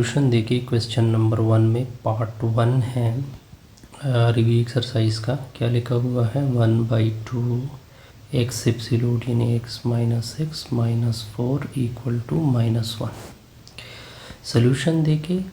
Solution देखिए question number 1 में part 1 है रिव्यू एक्सरसाइज का। क्या लिखा हुआ है 1/2 एक्स एप्सिलूट यानी x minus x minus 4 equal to -1। Solution देखिए।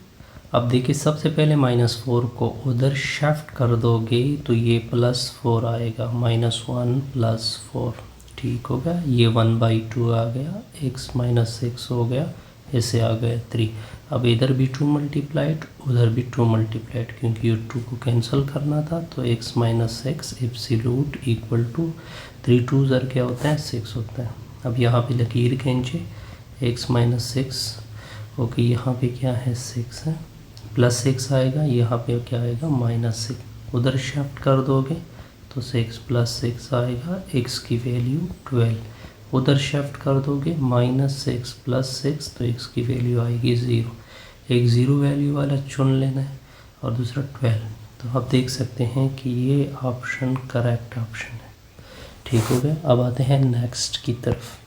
अब देखिए सबसे पहले -4 को उधर शिफ्ट कर दोगे तो ये +4 आएगा, -1 + 4 ठीक हो गया। ये 1/2 आ गया, x माइनस एक्स हो गया, ऐसे आ गया 3। अब इधर भी 2 मल्टीप्लाइड उधर भी 2 मल्टीप्लाइड, क्योंकि ये 2 को कैंसिल करना था तो x minus x absolute equal to 3 2 ज़र क्या होता है 6 होता है। अब यहाँ पे लकीर खींचे x माइनस एक्स ओके, यहाँ पे क्या है 6 है, +6 आएगा, यहाँ पे क्या आएगा -6। उधर शिफ्ट कर दोगे तो 6 + 6 आएगा, x की वैल्यू 12। उधर शिफ्ट कर दोगे -6 + 6 तो x की वैल्यू आएगी 0। एक 0 वैल्यू वाला चुन लेना है और दूसरा 12। तो आप देख सकते हैं कि ये ऑप्शन करेक्ट ऑप्शन है। ठीक हो गया। अब आते हैं नेक्स्ट की तरफ।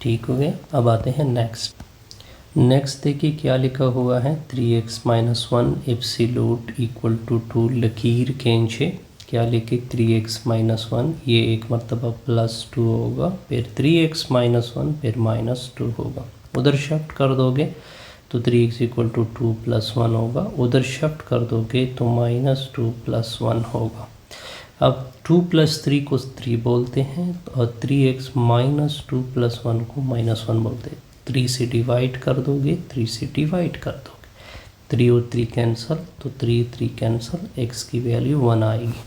ठीक हो गया। अब आते हैं नेक्स्ट देखिए क्या लिखा हुआ है 3x - 1 एप्सिलूट इक्वल टू 2। लकीर खींचे क्या लिखे 3x - 1, ये एक मरतबा +2 होगा, फिर 3x - 1 फिर -2 होगा। उधर शिफ्ट कर दोगे तो 3x = 2 + 1 होगा, उधर शिफ्ट कर दोगे तो -2 + 1 होगा। अब 2 + 3 को 3 बोलते हैं और 3x - 2 + 1 को -1 बोलते हैं। 3 से डिवाइड कर दोगे, 3 से डिवाइड कर दोगे, 3 और 3 कैंसिल तो 3 कैंसिल, x की वैल्यू 1 आएगी।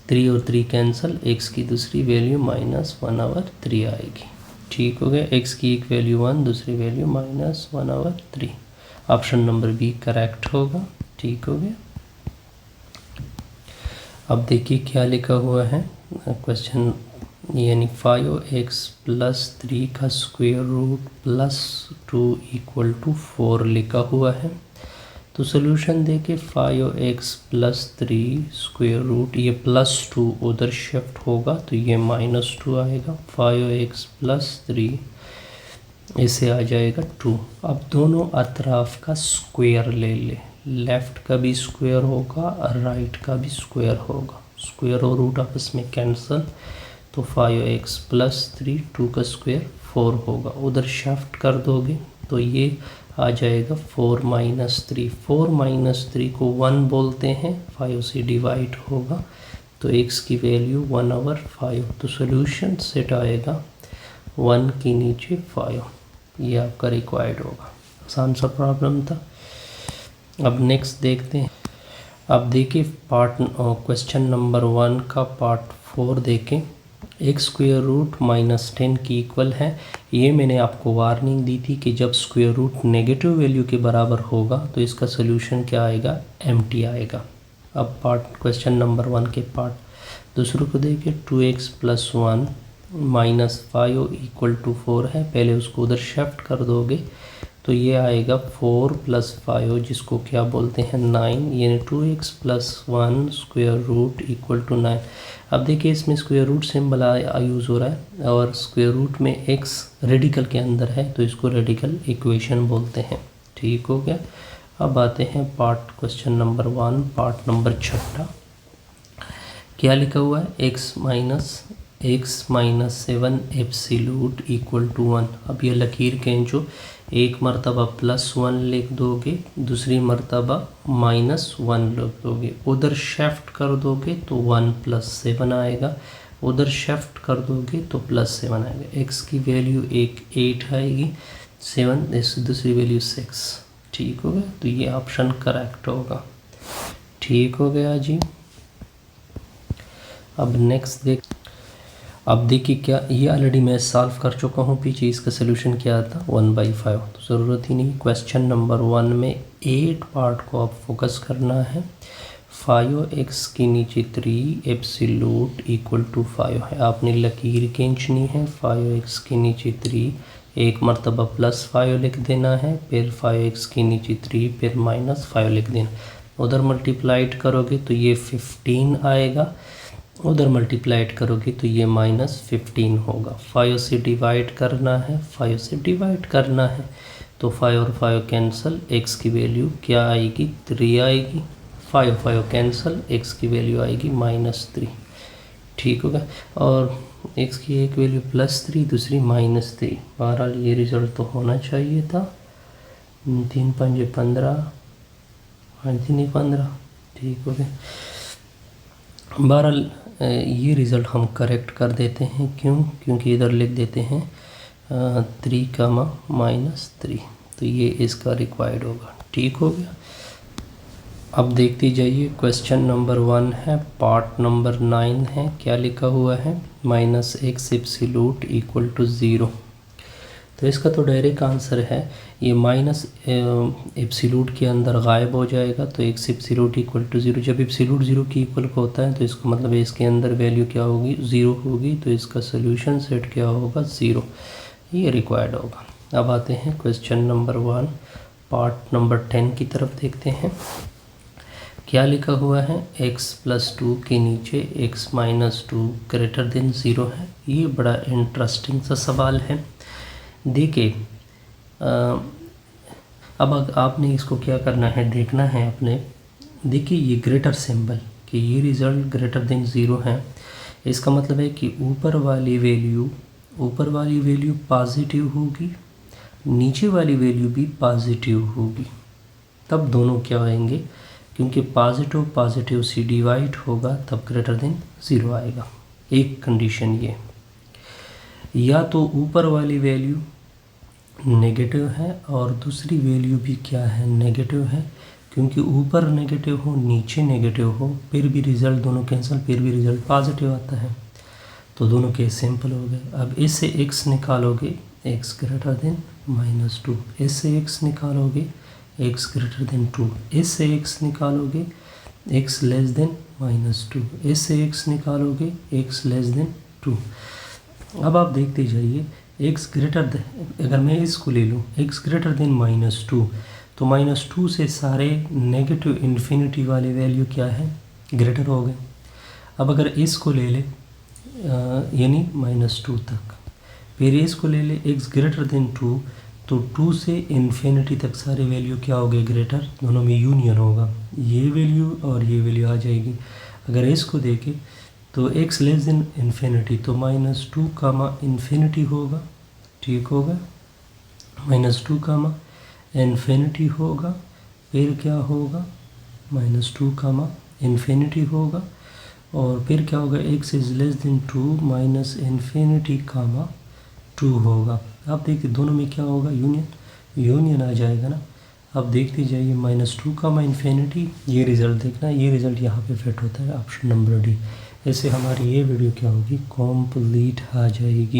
3 और 3 कैंसिल, x की दूसरी वैल्यू -1/3 आएगी। ठीक हो गया। x की एक वैल्यू 1, दूसरी value -1/3। Option number B correct होगा। ठीक हो गया। अब देखिए क्या लिखा हुआ है क्वेश्चन, यानी 5x + 3 का स्क्वायर रूट +2 = 4 लिखा हुआ है। तो सॉल्यूशन देखिए 5x + 3 स्क्वायर रूट, ये +2 उधर शिफ्ट होगा तो ये -2 आएगा। 5x + 3 इसे आ जाएगा 2। अब दोनों अतराफ का स्क्वायर ले ले, लेफ़्ट का भी स्क्वायर होगा और राइट का भी स्क्वायर होगा। स्क्वायर और रूट आपस में कैंसिल तो 5x + 3 2 का स्क्वायर 4 होगा। उधर शिफ्ट कर दोगे तो ये आ जाएगा 4 - 3। 4 - 3 को 1 बोलते हैं, 5 से डिवाइड होगा तो x की वैल्यू 1/5। तो सॉल्यूशन सेट आएगा 1 के नीचे 5। ये आपका रिक्वायर्ड होगा। आसान सा प्रॉब्लम था। अब नेक्स्ट देखते हैं। अब देखिए क्वेश्चन नंबर 1 का पार्ट 4 देखें। एक स्क्वायर रूट -10 की इक्वल है। ये मैंने आपको वार्निंग दी थी कि जब स्क्वायर रूट नेगेटिव वैल्यू के बराबर होगा तो इसका सॉल्यूशन क्या आएगा, एम्प्टी आएगा। अब क्वेश्चन नंबर 1 के पार्ट दूसरों को देखिए। 2x + 1 - 5 = 4 है। पहले उसको उधर शिफ्ट कर दोगे तो ये आएगा 4 + 5 जिसको क्या बोलते हैं 9, यानी 2x + 1 स्क्वायर रूट = 9। अब देखिए इसमें स्क्वायर रूट सिंबल यूज़ हो रहा है और स्क्वायर रूट में x रेडिकल के अंदर है तो इसको रेडिकल इक्वेशन बोलते हैं। ठीक हो गया। अब आते हैं क्वेश्चन नंबर 1 पार्ट नंबर 6। क्या लिखा हुआ है x - 7 एप्सिलूट = 1। अब ये लकीर खींचो, एक मरतबा +1 लिख दोगे, दूसरी मरतबा -1 लिख दोगे। उधर शिफ्ट कर दोगे तो 1 + 7 आएगा, उधर शिफ्ट कर दोगे तो +7 आएगा। x की वैल्यू 8 आएगी, 7 दूसरी वैल्यू 6। ठीक हो गया। तो ये ऑप्शन करेक्ट होगा। ठीक हो गया जी। अब नेक्स्ट अब देखिए क्या, ये ऑलरेडी मैं सॉल्व कर चुका हूँ पीछे। इसका सलूशन क्या था 1/5, तो ज़रूरत ही नहीं। क्वेश्चन नंबर 1 में 8 पार्ट को आप फोकस करना है। 5x के नीचे 3 एप्सिलूट = 5 है। आपने लकीर खींचनी है। 5x के नीचे 3, एक मरतबा +5 लिख देना है, फिर 5x के नीचे 3 फिर -5 लिख देना। उधर मल्टीप्लाइड करोगे तो ये 15 आएगा, उधर मल्टीप्लाइड करोगे तो ये -15 होगा। 5 से डिवाइड करना है, 5 से डिवाइड करना है तो 5 और 5 कैंसिल, x की वैल्यू क्या आएगी 3 आएगी। 5 5 कैंसिल, x की वैल्यू आएगी -3। ठीक होगा। और x की एक वैल्यू +3 दूसरी -3। बहरहाल ये रिज़ल्ट तो होना चाहिए था। 3 5 15, 5 3 15। ठीक हो गया। बहरहाल ये रिज़ल्ट हम करेक्ट कर देते हैं। क्यों? क्योंकि इधर लिख देते हैं 3 -3, तो ये इसका रिक्वायर्ड होगा। ठीक हो गया। अब देखते जाइए, क्वेश्चन नंबर 1 है, पार्ट नंबर 9 है। क्या लिखा हुआ है? -x absolute = 0। तो इसका तो डायरेक्ट आंसर है, ये माइनस एब्सोल्यूट के अंदर गायब हो जाएगा, तो x एब्सोल्यूट = 0। जब एब्सोल्यूट 0 के इक्वल का होता है तो इसका मतलब है इसके अंदर वैल्यू क्या होगी 0 होगी, तो इसका सोल्यूशन सेट क्या होगा 0। ये रिक्वायर्ड होगा। अब आते हैं क्वेश्चन नंबर 1 पार्ट नंबर 10 की तरफ देखते हैं। क्या लिखा हुआ है? x + 2 के नीचे x - 2 > 0 है। ये बड़ा इंटरेस्टिंग सा सवाल है। देखिए अब आपने इसको क्या करना है, देखना है अपने। देखिए ये ग्रेटर सिंबल कि ये रिज़ल्ट > 0 है, इसका मतलब है कि ऊपर वाली वैल्यू पॉजिटिव होगी, नीचे वाली वैल्यू भी पॉजिटिव होगी, तब दोनों क्या होंगे, क्योंकि पॉजिटिव से डिवाइड होगा तब > 0 आएगा। एक कंडीशन ये, या तो ऊपर वाली वैल्यू नेगेटिव है और दूसरी वैल्यू भी क्या है, नेगेटिव है। क्योंकि ऊपर नेगेटिव हो नीचे नेगेटिव हो फिर भी रिज़ल्ट दोनों कैंसिल, फिर भी रिज़ल्ट पॉजिटिव आता है। तो दोनों केस सिंपल हो गए। अब इससे x निकालोगे x > -2, इससे x निकालोगे x > 2, इससे x निकालोगे x <-2, इससे x निकालोगे x <- 2। अब आप देखते जाइए अगर मैं इसको ले लूँ x <-2, तो -2 से सारे नेगेटिव इन्फिनिटी वाले वैल्यू क्या है, ग्रेटर हो गए। अब अगर इसको ले ले यानी -2 तक, फिर इसको ले ले x <- 2, तो 2 से इन्फिनिटी तक सारे वैल्यू क्या हो गए, ग्रेटर, दोनों में यूनियन होगा, ये वैल्यू और ये वैल्यू आ जाएगी। अगर इसको देखें तो x < इन्फिनिटी, तो -2 इन्फिनिटी होगा। ठीक होगा, -2 इन्फिनिटी होगा, फिर क्या होगा -2 इन्फिनिटी होगा, और फिर क्या होगा x < 2 इन्फिनिटी 2 होगा। आप देखिए दोनों में क्या होगा, यूनियन आ जाएगा ना। अब देखते जाइए -2 इन्फिनिटी, ये रिज़ल्ट देखना, ये रिज़ल्ट यहाँ पे फिट होता है, ऑप्शन नंबर डी। ऐसे हमारी ये वीडियो क्या होगी, कंप्लीट आ जाएगी।